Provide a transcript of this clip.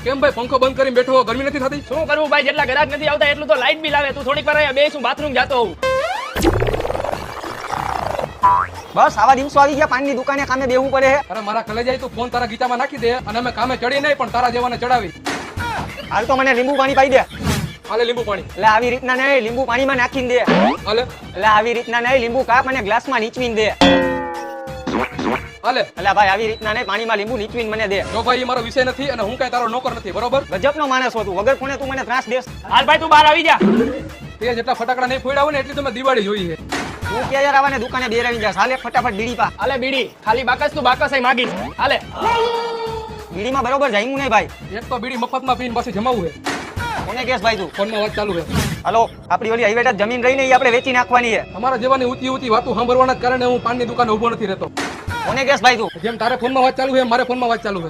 કેમ ભાઈ પંખો બંધ કરીને બેઠો હો? ગરમી નથી થતી? શું કરવું ભાઈ, જેટલા ગ્રાહક નથી આવતા એટલું તો લાઈટ બિલ આવે. તું થોડીક વાર અહીંયા બેસ, હું બાથરૂમ જાતો હોઉં. બસ આવા દિવસો આવી ગયા, પાનની દુકાને કામે બેહવું પડે છે. અરે મારા કલે જાય તો ફોન તારા ગીતામાં નાખી દે અને અમે કામે ચડી નહીં પણ તારા જેવાને ચડાવી. હાલ તો મને લીંબુ પાણી પાઈ દે. હાલે લીંબુ પાણી. એટલે આવી રીતના નહીં, લીંબુ પાણીમાં નાખીને દે. હાલે એટલે આવી રીતના નહીં, લીંબુ કાપ અને ગ્લાસમાં નીચવીને દે. હાલે. એટલે ભાઈ આવી રીતના નહીં, પાણીમાં લીંબુ નીચવીને મને દે. જો ભાઈ એ મારો વિષય નથી અને હું કઈ તારો નોકર નથી, બરોબર? ગજબનો માણસ હો તું, વગર ફોને તું મને ત્રાસ દેસ. હાલ ભાઈ તું બહાર આવી જા. તે જેટલા ફટાકડા નહીં ફોડ્યા હોય ને એટલી તો મેં દિવાળી જોઈ છે. તું કે યાર આવાને દુકાને બેરાવી જા. હાલે ફટાફટ બીડી પા. હાલે બીડી, ખાલી બાકસ તું બાકસ અહીં માગીશ. હાલે. બીડીમાં બરોબર જામ્યું નહીં ભાઈ. એક તો બીડી મફતમાં પીને પાછી જમાવું છે. કોને કેસ ભાઈ તું? ફોનમાં વાત ચાલુ છે. હાલો, આપણી ઓલી હાઈવેટ જમીન રહી ને એ આપણે વેચી નાખવાની છે. અમારા જેવાની ઊંચી ઊંચી વાતો સાંભળવાના જ કારણે હું પાનની દુકાને ઊભો નથી રહેતો. કોને કેસ ભાઈ તું? જેમ તારે ફોનમાં વાત ચાલુ છે મારે ફોનમાં વાત ચાલુ છે.